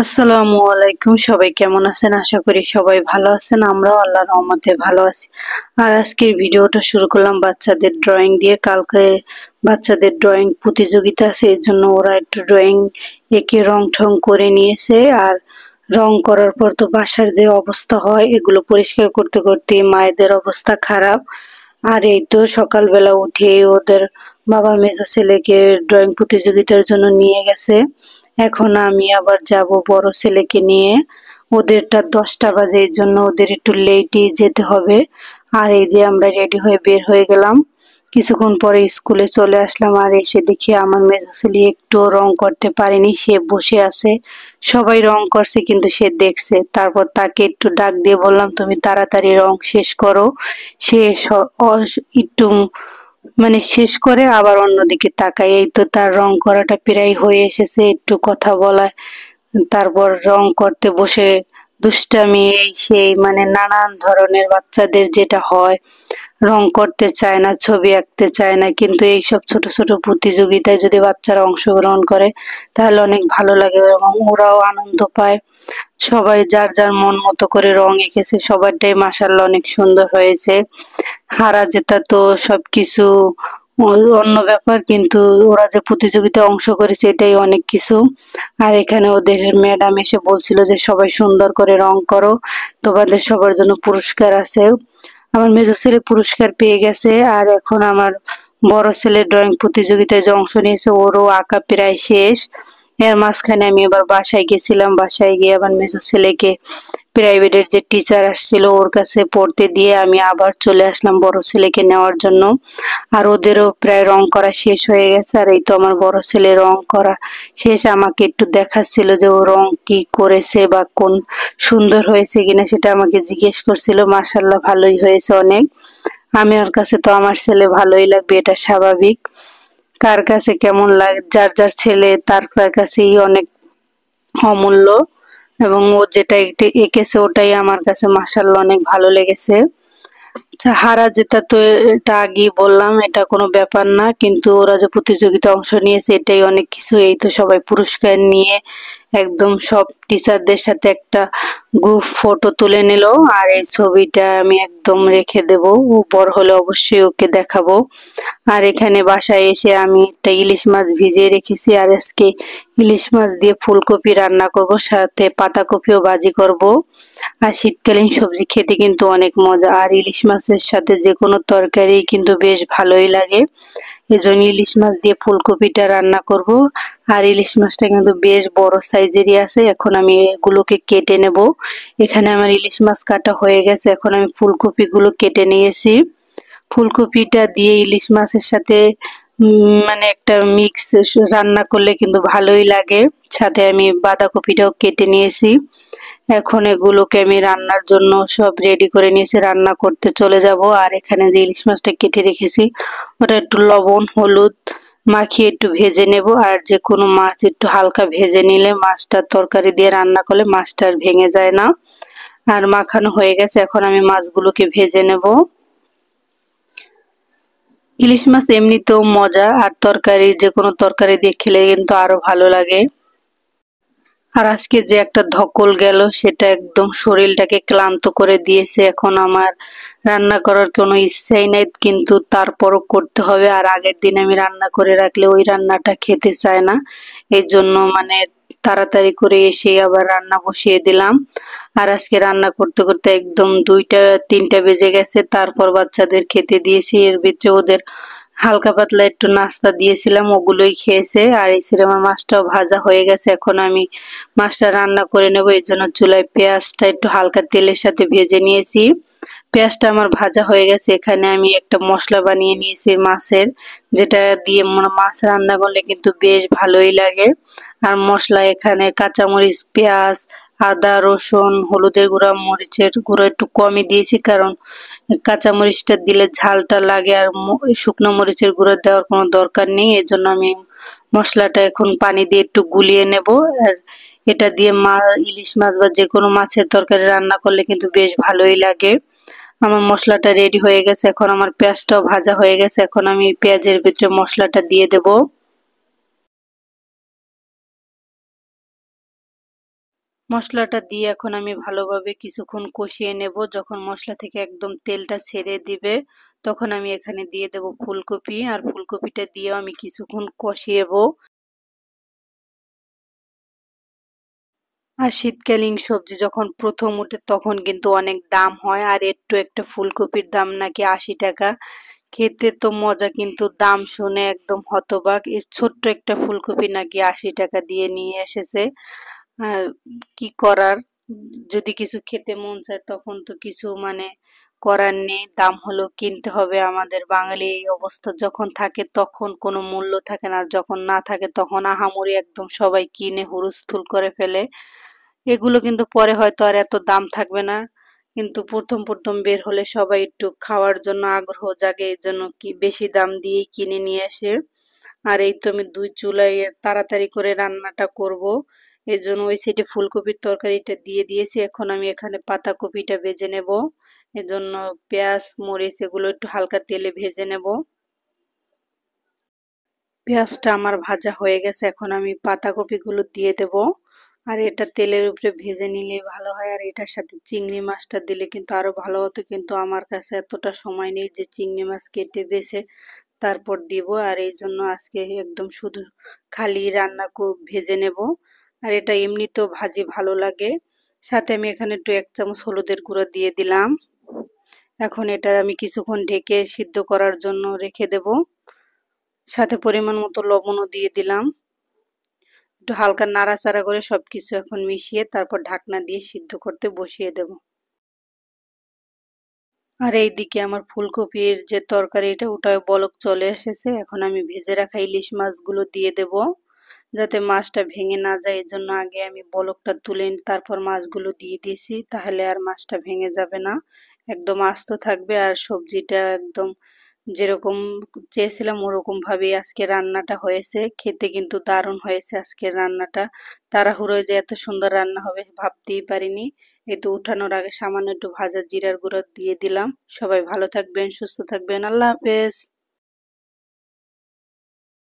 আসসালামু আলাইকুম, সবাই কেমন আছেন? আশা করি সবাই ভালো আছেন। আমরাও আল্লাহর রহমতে ভালো আছি। আর আজকের ভিডিওটা শুরু করলাম বাচ্চাদের ড্রয়িং দিয়ে। কালকে বাচ্চাদের ড্রয়িং প্রতিযোগিতা আছে, এই জন্য ওরা একটু ড্রয়িং এঁকে রং ঠং করে নিয়েছে। আর রং করার পর তো বাসার যে অবস্থা হয়, এগুলো পরিষ্কার করতে করতে মায়েদের অবস্থা খারাপ। আর এই তো সকালবেলা উঠে ওদের বাবা মেজো ছেলেকে ড্রয়িং প্রতিযোগিতার জন্য নিয়ে গেছে। এখন আমি আবার যাব বড় ছেলেকে নিয়ে। ওদেরটা 10টা বাজে, এই জন্য ওদের একটু লেটই যেতে হবে। আর এই যে আমরা রেডি হয়ে বের হয়ে গেলাম। কিছুক্ষণ পরে স্কুলে চলে আসলাম। আর এসে দেখি আমার মেজো ছেলে একটু রং করতে পারেনি, সে বসে আছে। সবাই রং করছে কিন্তু সে দেখছে। তারপর তাকে একটু ডাক দিয়ে বললাম, তুমি তাড়াতাড়ি রং শেষ করো। সে একটু শেষ করে আবার অন্যদিকে তাকায়। এই তো তার রং করাটা প্রায় হয়ে এসেছে, একটু কথা বলা, তারপর রং করতে বসে দুষ্টামি এই সেই নানান ধরনের বাচ্চাদের যেটা হয়। রং করতে চায় না, ছবি আঁকতে চায় না, কিন্তু এইসব ছোট ছোট প্রতিযোগিতায় যদি বাচ্চারা অংশগ্রহণ করে তাহলে অনেক ভালো লাগে এবং ওরাও আনন্দ পায়। সবাই যার যার মন মতো করে রং এঁকেছে, সবারটাই মাশাআল্লাহ অনেক সুন্দর হয়েছে। হারা জেতা তো সবকিছু অন্য ব্যাপার, কিন্তু ওরা যে প্রতিযোগিতায় অংশ করেছে এটাই অনেক কিছু। আর এখানে ওদের ম্যাডাম এসে বলছিল যে সবাই সুন্দর করে রং করো, তোমাদের সবার জন্য পুরস্কার আছে। আমার মেজো ছেলে পুরস্কার পেয়ে গেছে। আর এখন আমার বড় ছেলে ড্রয়িং প্রতিযোগিতায় যে অংশ নিয়েছে, ওরও আঁকা প্রায় শেষ। এর মাঝখানে আমি এবার বাসায় গেছিলাম। বাসায় গিয়ে আবার মেজো ছেলেকে প্রাইভেটের যে টিচার আসছিল ওর কাছে পড়তে দিয়ে আমি আবার চলে আসলাম বড় ছেলেকে নেওয়ার জন্য। আর ওদেরও প্রায় রং করা শেষ হয়ে গেছে। আর এই তো আমার বড় ছেলে রং করা শেষ, আমাকে একটু দেখাচ্ছিল যে ও রং কি করেছে বা কোন সুন্দর হয়েছে কিনা, সেটা আমাকে জিজ্ঞেস করছিল। মাশাআল্লাহ ভালোই হয়েছে অনেক। আমি ওর কাছে তো আমার ছেলে ভালোই লাগবে, এটা স্বাভাবিক। কার কাছে কেমন লাগে, যার যার ছেলে তার কাছেই অনেক অমূল্য। এবং ও যেটা এঁকেছে ওটাই আমার কাছে মাশাআল্লাহ অনেক ভালো লেগেছে। আচ্ছা, হারা জেতা তো এটা আগেই বললাম, এটা কোনো ব্যাপার না, কিন্তু ওরা যে প্রতিযোগিতা অংশ নিয়েছে এটাই অনেক কিছু। এই তো সবাই পুরস্কার নিয়ে একদম সব টিচারদের সাথে একটা গ্রুপ ফটো তুলে নিল। আর এই ছবিটা আমি একদম রেখে দেব, ও বড় হলে অবশ্যই ওকে দেখাবো। আর এখানে বাসায় এসে আমি একটা ইলিশ মাছ ভিজিয়ে রেখেছি। আর আজকে ইলিশ মাছ দিয়ে ফুলকপি রান্না করব, সাথে পাতাকপিও ভাজি করব। আর শীতকালীন সবজি খেতে কিন্তু অনেক মজা। আর ইলিশ মাছের সাথে যে কোনো তরকারি কিন্তু বেশ ভালোই লাগে। এজন্য ইলিশ মাছ দিয়ে ফুলকপিটা রান্না করব। আর ইলিশ মাছটা কিন্তু বেশ বড় সাইজেরই আছে। এখন আমি এগুলোকে কেটে নেব। এখানে আমার ইলিশ মাছ কাটা হয়ে গেছে, এখন আমি ফুলকপিগুলো কেটে নিয়েছি। ফুলকপিটা দিয়ে ইলিশ মাছের সাথে একটা মিক্স রান্না করলে কিন্তু ভালোই লাগে। সাথে আমি বাঁধাকপিটাও কেটে নিয়েছি। এখন এগুলোকে আমি রান্নার জন্য সব রেডি করে নিয়েছি, রান্না করতে চলে যাব। আর এখানে যে ইলিশ মাছটা কেটে রেখেছি ওটা একটু লবণ হলুদ মাখিয়ে একটু ভেজে নেব। আর যে কোনো মাছ একটু হালকা ভেজে নিলে মাছটা তরকারি দিয়ে রান্না করলে মাছটা আর ভেঙে যায় না। আর মাখানো হয়ে গেছে, এখন আমি মাছগুলোকে ভেজে নেব। ইলিশ মাছ এমনিতেও মজা, আর তরকারি যে কোনো তরকারি দিয়ে খেলে কিন্তু আরো ভালো লাগে। আর আজকে যে একটা ধকল গেল সেটা একদম শরীরটাকে ক্লান্ত করে দিয়েছে। এখন আমার রান্না করার কোনো ইচ্ছাই নাই, কিন্তু তারপরও করতে হবে। আর আগের দিন আমি রান্না করে রাখলে ওই রান্নাটা খেতে চায় না, এই জন্য তাড়াতাড়ি করে এসে আবার রান্না বসিয়ে দিলাম। আর আজকে রান্না করতে করতে একদম 2টা 3টা বেজে গেছে। তারপর বাচ্চাদের খেতে দিয়েছি, এর ভিতরে ওদের হালকা পাতলা একটু নাস্তা দিয়েছিলাম, ওগুলোই খেয়েছে। আর এই ছিল আমার মাছটাও ভাজা হয়ে গেছে, এখন আমি মাছটা রান্না করে নেবো। এই জন্য চুলায় পেঁয়াজটা একটু হালকা তেলের সাথে ভেজে নিয়েছি। পেঁয়াজটা আমার ভাজা হয়ে গেছে, এখানে আমি একটা মশলা বানিয়ে নিয়েছি মাছের, যেটা দিয়ে মাছ রান্না করলে কিন্তু বেশ ভালোই লাগে। আর মশলা এখানে কাঁচামরিচ পেঁয়াজ আদা রসুন হলুদের গুঁড়া মরিচের গুঁড়ো একটু কমই দিয়েছি, কারণ কাঁচা মরিচটা দিলে ঝালটা লাগে। আর শুকনো মরিচের গুঁড়ো দেওয়ার কোনো দরকার নেই, এজন্য আমি মশলাটা এখন পানি দিয়ে একটু গুলিয়ে নেব। আর এটা দিয়ে ইলিশ মাছ বা যে কোনো মাছের তরকারি রান্না করলে কিন্তু বেশ ভালোই লাগে। আমার মশলাটা রেডি হয়ে গেছে, এখন আমার পেঁয়াজটাও ভাজা হয়ে গেছে, এখন আমি পেঁয়াজের ভিতরে মশলাটা দিয়ে দেব। মশলাটা দিয়ে এখন আমি ভালোভাবে কিছুক্ষণ কষিয়ে নেব। যখন মশলা থেকে একদম তেলটা ছেড়ে দিবে তখন আমি এখানে দিয়ে দেব ফুলকপি, আর ফুলকপিটা দিয়েও আমি কিছুক্ষণ কষিয়েব। আর শীতকালীন সবজি যখন প্রথম ওঠে তখন কিন্তু অনেক দাম হয়, আর একটু একটা ফুলকপির দাম নাকি ৮০ টাকা। খেতে তো মজা, কিন্তু দাম শুনে একদম হতবাক। এই ছোট্ট একটা ফুলকপি নাকি ৮০ টাকা দিয়ে নিয়ে এসেছে। আহ, কি করার, যদি কিছু খেতে মন চায় তখন তো কিছু মানে করার নেই, দাম হলেও কিনতে হবে। আমাদের বাঙালি এই অবস্থা, যখন থাকে তখন কোনো মূল্য থাকে না, আর যখন না থাকে তখন আহামরি একদম সবাই কিনে হুরুস্থুল করে ফেলে। এগুলো কিন্তু পরে হয়তো আর এত দাম থাকবে না, কিন্তু প্রথম প্রথম বের হলে সবাই একটু খাওয়ার জন্য আগ্রহ জাগে, এই জন্য কি বেশি দাম দিয়েই কিনে নিয়ে আসে। আর এই তো আমি দুই চুলায় তাড়াতাড়ি করে রান্নাটা করব, এই জন্য ওই সাইডে ফুলকপির তরকারিটা দিয়ে দিয়েছি। এখন আমি এখানে পাতাকপিটা ভেজে নেব, এজন্য পেঁয়াজ মরিচ এগুলো একটু হালকা তেলে ভেজে নেব। পেঁয়াজটা আমার ভাজা হয়ে গেছে, এখন আমি পাতাকপিগুলো দিয়ে দেব। আর এটা তেলের উপরে ভেজে নিলে ভালো হয়, আর এটার সাথে চিংড়ি মাছটা দিলে কিন্তু আরো ভালো হতো, কিন্তু আমার কাছে এতটা সময় নেই যে চিংড়ি মাছ কেটে বেছে তারপর দিব। আর এই জন্য আজকে একদম শুধু খালি রান্না ভেজে নেব। আর এটা এমনিতেও ভাজি ভালো লাগে। সাথে আমি এখানে একটু 1 চামচ হলুদের গুঁড়ো দিয়ে দিলাম। এখন এটা আমি কিছুক্ষণ ঢেকে সিদ্ধ করার জন্য রেখে দেব। সাথে পরিমাণ মতো লবণও দিয়ে দিলাম। একটু হালকা নাড়াচাড়া করে সবকিছু এখন মিশিয়ে তারপর ঢাকনা দিয়ে সিদ্ধ করতে বসিয়ে দেব। আর এইদিকে আমার ফুলকপির যে তরকারিটা ওটাও বলক চলে এসেছে, এখন আমি ভেজে রাখা ইলিশ মাছগুলো দিয়ে দেব। যাতে মাছটা ভেঙে না যায় এজন্য আগে আমি বলকটা তুলে তারপর মাছগুলো দিয়ে দিয়েছি, তাহলে আর মাছটা ভেঙে যাবে না, একদম আস্ত থাকবে। আর সবজিটা একদম যেরকম চেয়েছিলাম ওরকম ভাবেই আজকে রান্নাটা হয়েছে। খেতে কিন্তু দারুণ হয়েছে আজকের রান্নাটা। তাড়াহুড়োয় যে এত সুন্দর রান্না হবে ভাবতেই পারিনি। এই তো উঠানোর আগে সামান্য একটু ভাজা জিরার গুঁড়ো দিয়ে দিলাম। সবাই ভালো থাকবেন, সুস্থ থাকবেন, আল্লাহ হাফেজ।